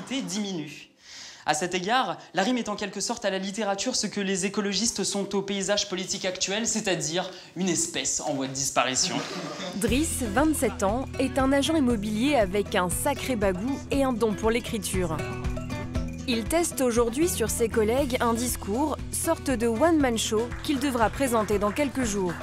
crédibilité diminue. À cet égard, la rime est en quelque sorte à la littérature ce que les écologistes sont au paysage politique actuel, c'est-à-dire une espèce en voie de disparition. Driss, 27 ans, est un agent immobilier avec un sacré bagou et un don pour l'écriture. Il teste aujourd'hui sur ses collègues un discours, sorte de one-man show, qu'il devra présenter dans quelques jours.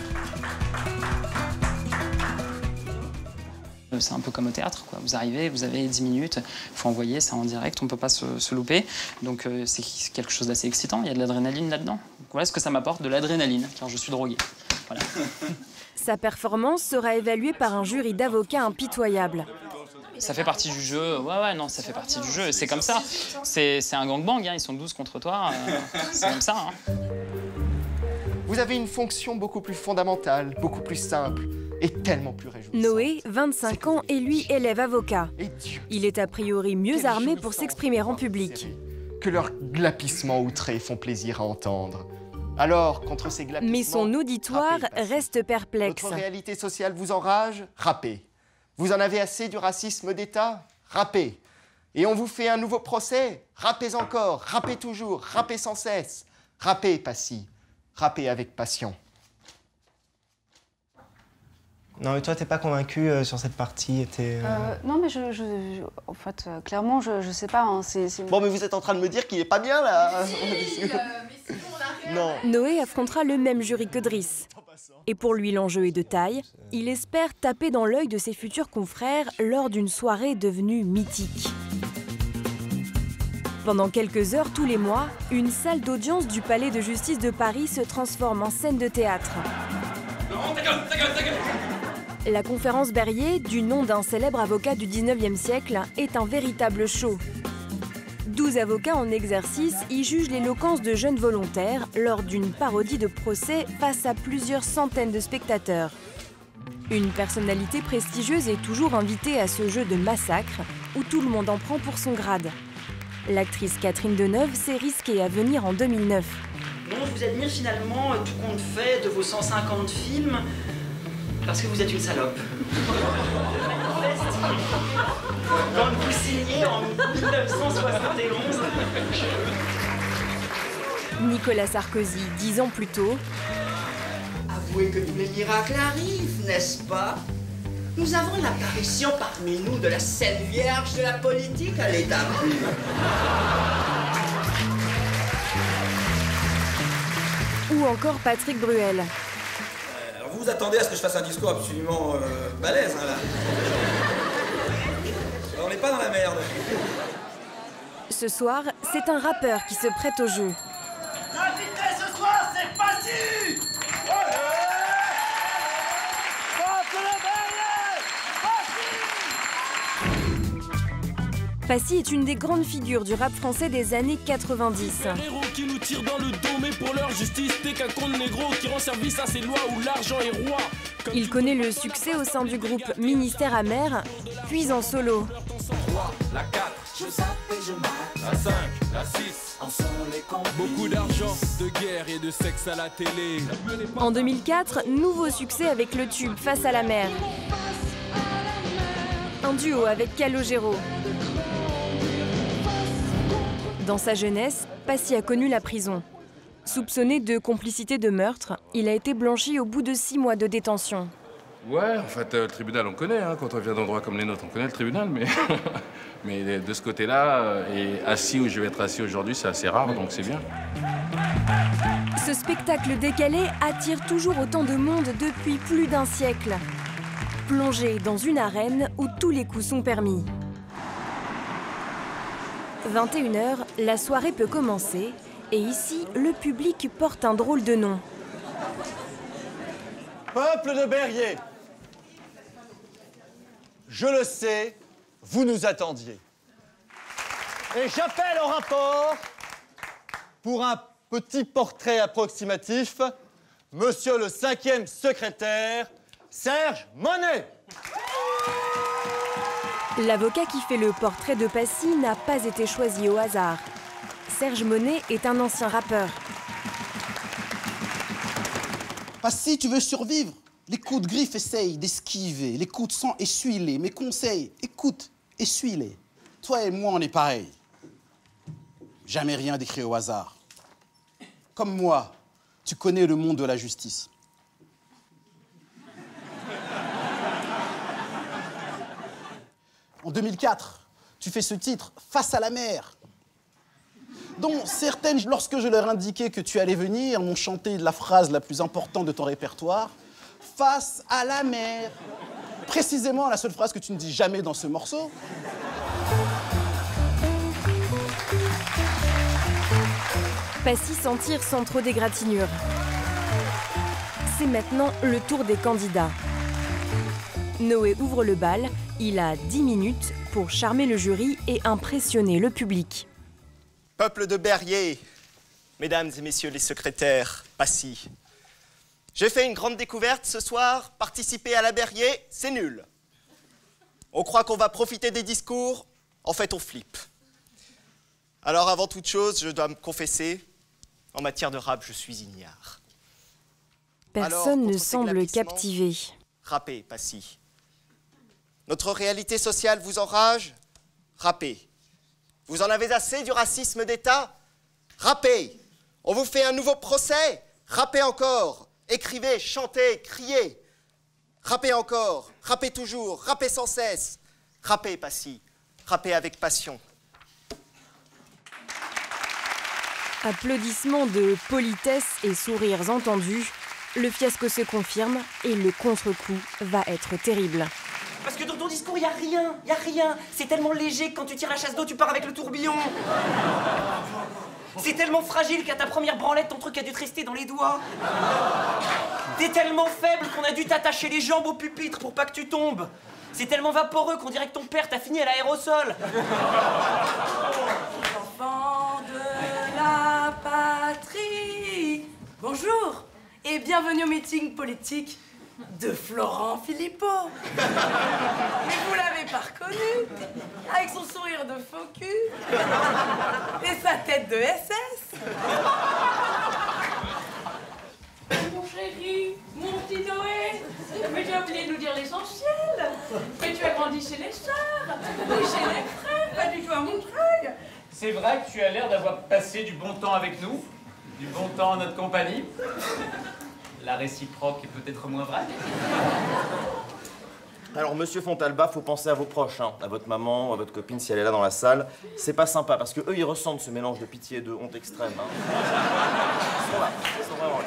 C'est un peu comme au théâtre, quoi. Vous arrivez, vous avez 10 minutes, il faut envoyer, c'est en direct, on ne peut pas se louper. Donc c'est quelque chose d'assez excitant, il y a de l'adrénaline là-dedans. Voilà ce que ça m'apporte, de l'adrénaline, car je suis drogué. Voilà. Sa performance sera évaluée par un jury d'avocats impitoyable. Ça fait partie du jeu, non, ça fait partie du jeu, c'est comme ça. C'est un gangbang, hein, ils sont 12 contre toi, c'est comme ça. Hein. Vous avez une fonction beaucoup plus fondamentale, beaucoup plus simple et tellement plus réjouissante. Noé, 25 ans, est lui élève avocat. Il est a priori mieux armé pour s'exprimer en public. Que leurs glapissements outrés font plaisir à entendre. Alors, contre ces glapissements... Mais son auditoire reste perplexe. Votre réalité sociale vous enrage? Rappez. Vous en avez assez du racisme d'État? Rappez. Et on vous fait un nouveau procès? Rappez encore, rappez toujours, rappez sans cesse. Rappez, Passy. Rappez avec passion. Non, mais toi, t'es pas convaincu sur cette partie? Non, mais en fait, clairement, je sais pas. Hein, Bon, mais vous êtes en train de me dire qu'il est pas bien, là. Non. Noé affrontera le même jury que Driss. Et pour lui, l'enjeu est de taille. Il espère taper dans l'œil de ses futurs confrères lors d'une soirée devenue mythique. Pendant quelques heures tous les mois, une salle d'audience du Palais de justice de Paris se transforme en scène de théâtre. La conférence Berryer, du nom d'un célèbre avocat du 19e siècle, est un véritable show. 12 avocats en exercice y jugent l'éloquence de jeunes volontaires lors d'une parodie de procès face à plusieurs centaines de spectateurs. Une personnalité prestigieuse est toujours invitée à ce jeu de massacre où tout le monde en prend pour son grade. L'actrice Catherine Deneuve s'est risquée à venir en 2009. Non, je vous admire finalement, tout compte fait, de vos 150 films, parce que vous êtes une salope. Quand vous signez en 1971. Nicolas Sarkozy, 10 ans plus tôt. Avouez que tous les miracles arrivent, n'est-ce pas? Nous avons l'apparition parmi nous de la Sainte Vierge de la politique à l'état pur. Ou encore Patrick Bruel. Alors vous vous attendez à ce que je fasse un discours absolument balèze, hein, là. On n'est pas dans la merde. Ce soir, c'est un rappeur qui se prête au jeu. L'invité ce soir, c'est Passy! Passy est une des grandes figures du rap français des années 90. Héros qui nous tirent dans le dos, mais pour leur justice, t'es qu'un con de négro qui rend service à ces lois où l'argent est roi. Il connaît le succès au sein du groupe Ministère Amer, puis en solo. La 4, je zappe et je mate. La 5, la 6, en sont les comptes. Beaucoup d'argent, de guerre et de sexe à la télé. En 2004, nouveau succès avec le tube Face à la mer. Un duo avec Calogero. Dans sa jeunesse, Passy a connu la prison. Soupçonné de complicité de meurtre, il a été blanchi au bout de 6 mois de détention. Ouais, en fait, le tribunal, on connaît, hein, quand on vient d'endroits comme les nôtres, on connaît le tribunal, mais, mais de ce côté-là, et assis où je vais être assis aujourd'hui, c'est assez rare, donc c'est bien. Ce spectacle décalé attire toujours autant de monde depuis plus d'un siècle. Plongé dans une arène où tous les coups sont permis. 21h, la soirée peut commencer, et ici, le public porte un drôle de nom. Peuple de Berryer, je le sais, vous nous attendiez. Et j'appelle au rapport, pour un petit portrait approximatif, Monsieur le 5e secrétaire, Serge Monet. L'avocat qui fait le portrait de Passy n'a pas été choisi au hasard. Serge Monet est un ancien rappeur. Passy, tu veux survivre? Les coups de griffe, essaye d'esquiver. Les coups de sang, essuie-les. Mes conseils, écoute, essuie-les. Toi et moi, on est pareil. Jamais rien d'écrit au hasard. Comme moi, tu connais le monde de la justice. En 2004, tu fais ce titre, Face à la mer, dont certaines, lorsque je leur indiquais que tu allais venir, m'ont chanté la phrase la plus importante de ton répertoire, Face à la mer. Précisément la seule phrase que tu ne dis jamais dans ce morceau. Passy s'en tire sans trop d'égratignures. C'est maintenant le tour des candidats. Noé ouvre le bal, il a 10 minutes pour charmer le jury et impressionner le public. Peuple de Berrier, mesdames et messieurs les secrétaires, Passy. J'ai fait une grande découverte ce soir, participer à la Berrier, c'est nul. On croit qu'on va profiter des discours, en fait on flippe. Alors avant toute chose, je dois me confesser, en matière de rap, je suis ignare. Personne ne semble captivé. Rappez, Passy. Notre réalité sociale vous enrage? Rappez. Vous en avez assez du racisme d'État? Rappez. On vous fait un nouveau procès? Rappez encore. Écrivez, chantez, criez. Rappez encore, rappez toujours, rappez sans cesse. Rappez, Passy. Rappez avec passion. Applaudissements de politesse et sourires entendus. Le fiasco se confirme et le contre-coup va être terrible. Parce que dans ton discours, il n'y a rien, il n'y a rien. C'est tellement léger que quand tu tires la chasse d'eau, tu pars avec le tourbillon. C'est tellement fragile qu'à ta première branlette, ton truc a dû te rester dans les doigts. T'es tellement faible qu'on a dû t'attacher les jambes au pupitre pour pas que tu tombes. C'est tellement vaporeux qu'on dirait que ton père t'a fini à l'aérosol. Enfants de la patrie, bonjour et bienvenue au meeting politique de Florent Philippot. Mais vous l'avez pas reconnu, avec son sourire de faux cul et sa tête de SS. Mon chéri, mon petit Noé, mais j'ai oublié de nous dire l'essentiel. Que tu as grandi chez les Chars, ou chez les Frères, pas du tout à Montreuil. C'est vrai que tu as l'air d'avoir passé du bon temps avec nous, du bon temps en notre compagnie. La réciproque est peut-être moins vraie. Alors, monsieur Fontalba, faut penser à vos proches, hein, à votre maman, à votre copine, si elle est là dans la salle. C'est pas sympa, parce que eux, ils ressentent ce mélange de pitié et de honte extrême. Hein. Ils sont là, ils sont vraiment là.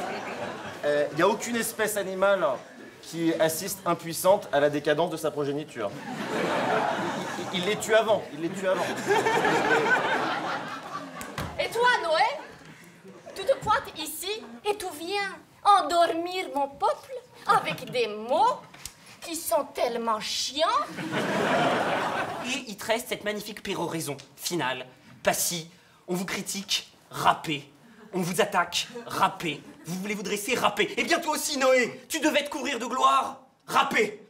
Il n'y a aucune espèce animale qui assiste impuissante à la décadence de sa progéniture. Il les tue avant, il les tue avant. Et toi, Noé, tu te pointes ici et tu viens endormir mon peuple avec des mots qui sont tellement chiants. Et il te reste cette magnifique péroraison finale. Passy, on vous critique, rappez. On vous attaque, rappez. Vous voulez vous dresser, rappez. Et bien toi aussi, Noé, tu devais te courir de gloire, rappez.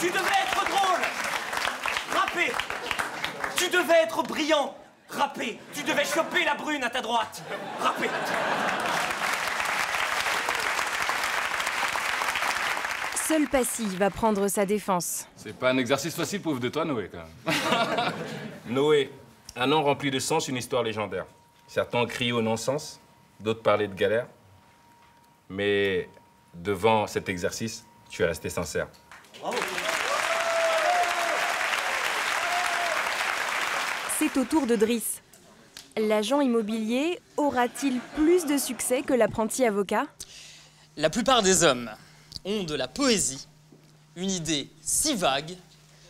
Tu devais être drôle, rappez. Tu devais être brillant, rappez. Tu devais choper la brune à ta droite, rappez. Seul Passy va prendre sa défense. C'est pas un exercice facile pour vous de toi, Noé, quand même. Noé, un nom rempli de sens, une histoire légendaire. Certains crient au non-sens, d'autres parlaient de galère. Mais devant cet exercice, tu es resté sincère. Bravo. C'est au tour de Driss. L'agent immobilier aura-t-il plus de succès que l'apprenti avocat? La plupart des hommes ont de la poésie, une idée si vague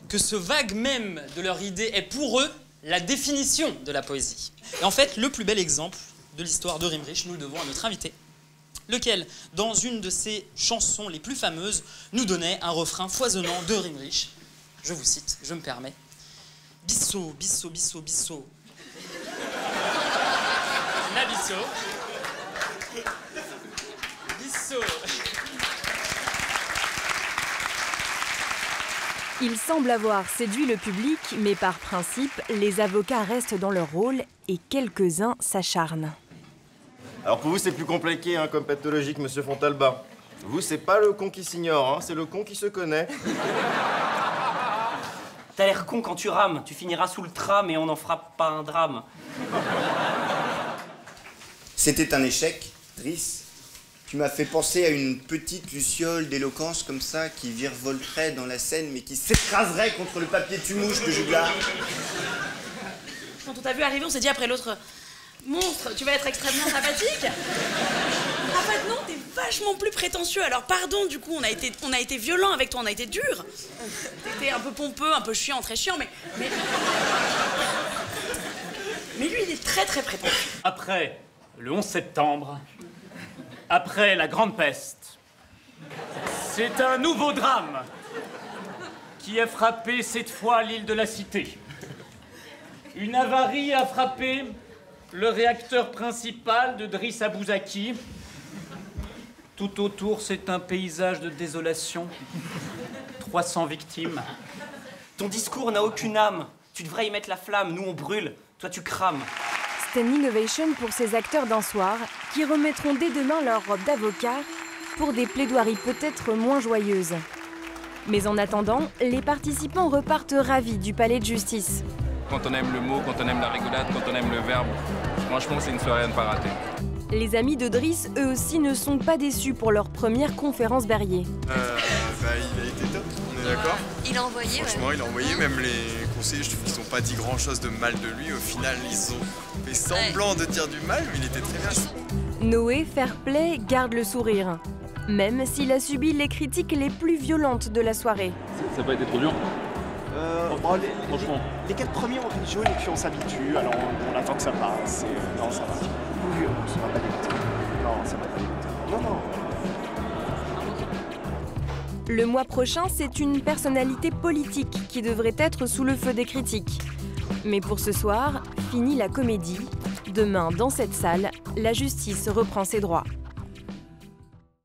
que ce vague même de leur idée est pour eux la définition de la poésie. Et en fait, le plus bel exemple de l'histoire de Rimrich, nous le devons à notre invité, lequel, dans une de ses chansons les plus fameuses, nous donnait un refrain foisonnant de Rimrich. Je vous cite, je me permets. Bissot, Bissot, Bissot, Bissot. La Bissot. Bissot. Il semble avoir séduit le public, mais par principe, les avocats restent dans leur rôle et quelques-uns s'acharnent. Alors pour vous, c'est plus compliqué hein, comme pathologique, monsieur Fontalba. Vous, c'est pas le con qui s'ignore, hein, c'est le con qui se connaît. T'as l'air con quand tu rames. Tu finiras sous le tram et on n'en fera pas un drame. C'était un échec, Driss. Tu m'as fait penser à une petite luciole d'éloquence comme ça qui virevolterait dans la scène mais qui s'écraserait contre le papier tumouche de Juglar. Quand on t'a vu arriver, on s'est dit après l'autre monstre, tu vas être extrêmement sympathique. En fait non, t'es vachement plus prétentieux. Alors pardon, du coup, on a été violent avec toi, on a été dur. T'étais un peu pompeux, un peu chiant, très chiant, mais lui, il est très très prétentieux. Après le 11 septembre, après la Grande Peste, c'est un nouveau drame qui a frappé cette fois l'île de la Cité. Une avarie a frappé le réacteur principal de Driss Abouzaki. Tout autour, c'est un paysage de désolation. 300 victimes. Ton discours n'a aucune âme. Tu devrais y mettre la flamme. Nous, on brûle. Toi, tu crames. Standing ovation pour ces acteurs d'un soir qui remettront dès demain leur robe d'avocat pour des plaidoiries peut-être moins joyeuses. Mais en attendant, les participants repartent ravis du palais de justice. Quand on aime le mot, quand on aime la rigolade, quand on aime le verbe, franchement, c'est une soirée à ne pas rater. Les amis de Driss, eux aussi, ne sont pas déçus pour leur première conférence Berrier. Il a été top, on est d'accord. Il a envoyé, franchement, il a envoyé, même les conseillers, je trouve qu'ils n'ont pas dit grand-chose de mal de lui. Au final, ils ont fait semblant de dire du mal, mais il était très bien. Noé, fair play, garde le sourire. Même s'il a subi les critiques les plus violentes de la soirée. Ça n'a pas été trop dur? Franchement. Les 4 premiers ont été jaunes et puis on s'habitue, alors on attend que ça passe. Non, ça va. Oui, ça va pas dégoûter. Non, ça va pas dégoûter. Non, non. Le mois prochain, c'est une personnalité politique qui devrait être sous le feu des critiques. Mais pour ce soir, fini la comédie. Demain, dans cette salle, la justice reprend ses droits.